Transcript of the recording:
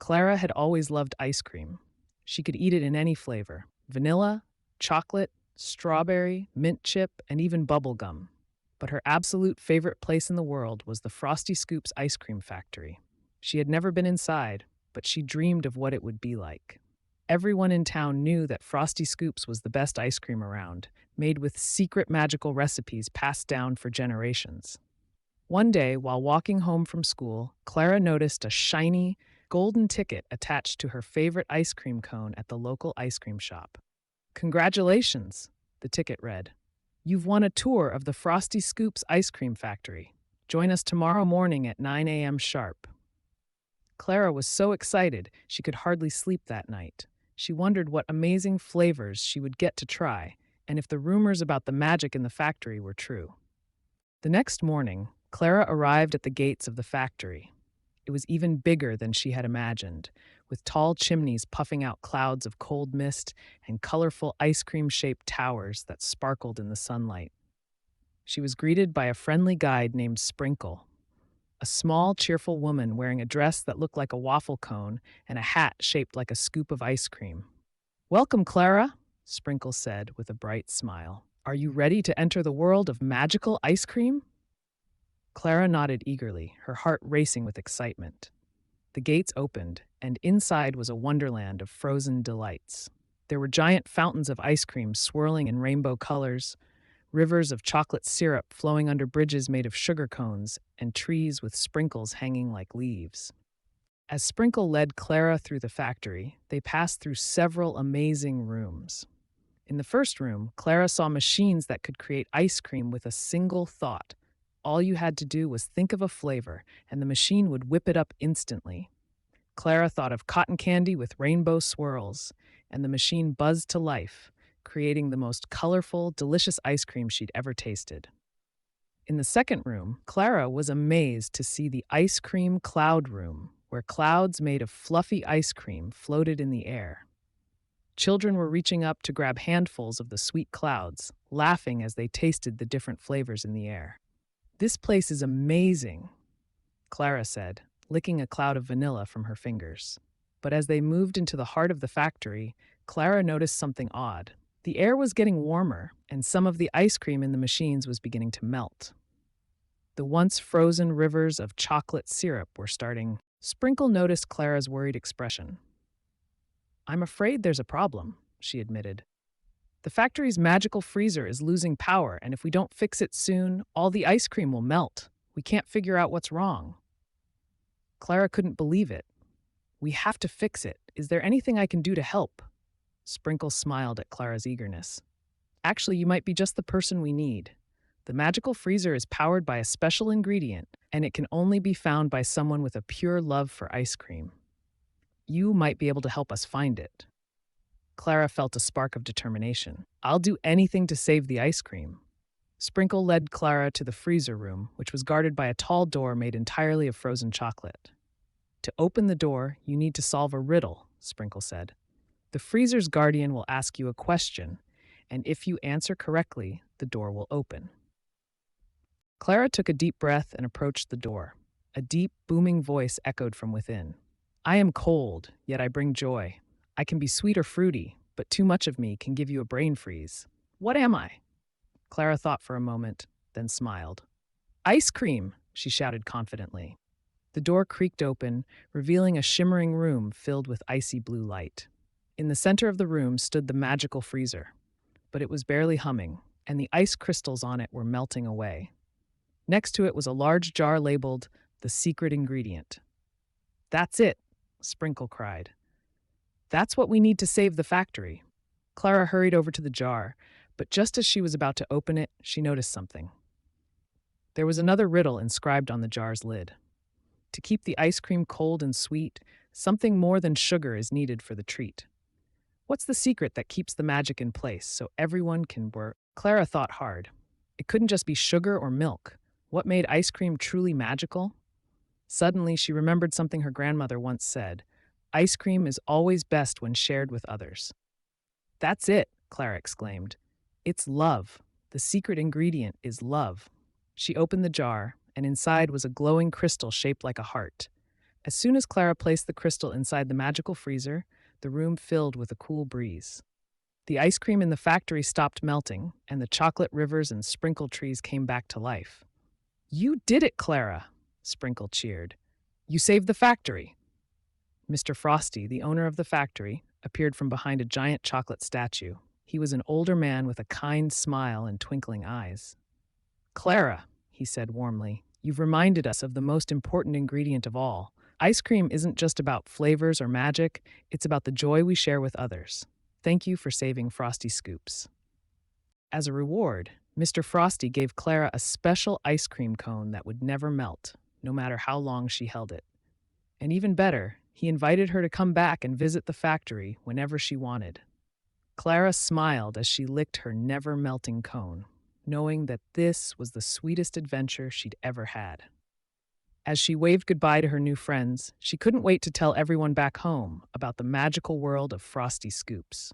Clara had always loved ice cream. She could eat it in any flavor: vanilla, chocolate, strawberry, mint chip, and even bubble gum. But her absolute favorite place in the world was the Frosty Scoops Ice-Cream Factory. She had never been inside, but she dreamed of what it would be like. Everyone in town knew that Frosty Scoops was the best ice cream around, made with secret magical recipes passed down for generations. One day, while walking home from school, Clara noticed a shiny, golden ticket attached to her favorite ice cream cone at the local ice cream shop. "Congratulations," the ticket read. "You've won a tour of the Frosty Scoops Ice-Cream Factory. Join us tomorrow morning at 9 a.m. sharp." Clara was so excited she could hardly sleep that night. She wondered what amazing flavors she would get to try, and if the rumors about the magic in the factory were true. The next morning, Clara arrived at the gates of the factory. It was even bigger than she had imagined, with tall chimneys puffing out clouds of cold mist and colorful ice cream-shaped towers that sparkled in the sunlight. She was greeted by a friendly guide named Sprinkle, a small, cheerful woman wearing a dress that looked like a waffle cone and a hat shaped like a scoop of ice cream. "Welcome, Clara," Sprinkle said with a bright smile. "Are you ready to enter the world of magical ice cream?" Clara nodded eagerly, her heart racing with excitement. The gates opened, and inside was a wonderland of frozen delights. There were giant fountains of ice cream swirling in rainbow colors, rivers of chocolate syrup flowing under bridges made of sugar cones, and trees with sprinkles hanging like leaves. As Sprinkle led Clara through the factory, they passed through several amazing rooms. In the first room, Clara saw machines that could create ice cream with a single thought. All you had to do was think of a flavor, and the machine would whip it up instantly. Clara thought of cotton candy with rainbow swirls, and the machine buzzed to life, creating the most colorful, delicious ice cream she'd ever tasted. In the second room, Clara was amazed to see the ice cream cloud room, where clouds made of fluffy ice cream floated in the air. Children were reaching up to grab handfuls of the sweet clouds, laughing as they tasted the different flavors in the air. "This place is amazing," Clara said, licking a cloud of vanilla from her fingers. But as they moved into the heart of the factory, Clara noticed something odd. The air was getting warmer, and some of the ice cream in the machines was beginning to melt. The once frozen rivers of chocolate syrup were starting. Sprinkle noticed Clara's worried expression. "I'm afraid there's a problem," she admitted. "The factory's magical freezer is losing power, and if we don't fix it soon, all the ice cream will melt. We can't figure out what's wrong." Clara couldn't believe it. "We have to fix it. Is there anything I can do to help?" Sprinkle smiled at Clara's eagerness. "Actually, you might be just the person we need. The magical freezer is powered by a special ingredient, and it can only be found by someone with a pure love for ice cream. You might be able to help us find it." Clara felt a spark of determination. "I'll do anything to save the ice cream." Sprinkle led Clara to the freezer room, which was guarded by a tall door made entirely of frozen chocolate. "To open the door, you need to solve a riddle," Sprinkle said. "The freezer's guardian will ask you a question, and if you answer correctly, the door will open." Clara took a deep breath and approached the door. A deep, booming voice echoed from within. "I am cold, yet I bring joy. I can be sweet or fruity, but too much of me can give you a brain freeze. What am I?" Clara thought for a moment, then smiled. "Ice cream!" she shouted confidently. The door creaked open, revealing a shimmering room filled with icy blue light. In the center of the room stood the magical freezer, but it was barely humming, and the ice crystals on it were melting away. Next to it was a large jar labeled "The Secret Ingredient." "That's it!" Sprinkle cried. "That's what we need to save the factory." Clara hurried over to the jar, but just as she was about to open it, she noticed something. There was another riddle inscribed on the jar's lid. To keep the ice cream cold and sweet, something more than sugar is needed for the treat. What's the secret that keeps the magic in place so everyone can work? Clara thought hard. It couldn't just be sugar or milk. What made ice cream truly magical? Suddenly, she remembered something her grandmother once said. "Ice cream is always best when shared with others." "That's it," Clara exclaimed. "It's love. The secret ingredient is love." She opened the jar, and inside was a glowing crystal shaped like a heart. As soon as Clara placed the crystal inside the magical freezer, the room filled with a cool breeze. The ice cream in the factory stopped melting, and the chocolate rivers and sprinkle trees came back to life. "You did it, Clara!" Sprinkle cheered. "You saved the factory." Mr. Frosty, the owner of the factory, appeared from behind a giant chocolate statue. He was an older man with a kind smile and twinkling eyes. "Clara," he said warmly, "you've reminded us of the most important ingredient of all. Ice cream isn't just about flavors or magic, it's about the joy we share with others. Thank you for saving Frosty Scoops." As a reward, Mr. Frosty gave Clara a special ice cream cone that would never melt, no matter how long she held it. And even better, he invited her to come back and visit the factory whenever she wanted. Clara smiled as she licked her never-melting cone, knowing that this was the sweetest adventure she'd ever had. As she waved goodbye to her new friends, she couldn't wait to tell everyone back home about the magical world of Frosty Scoops.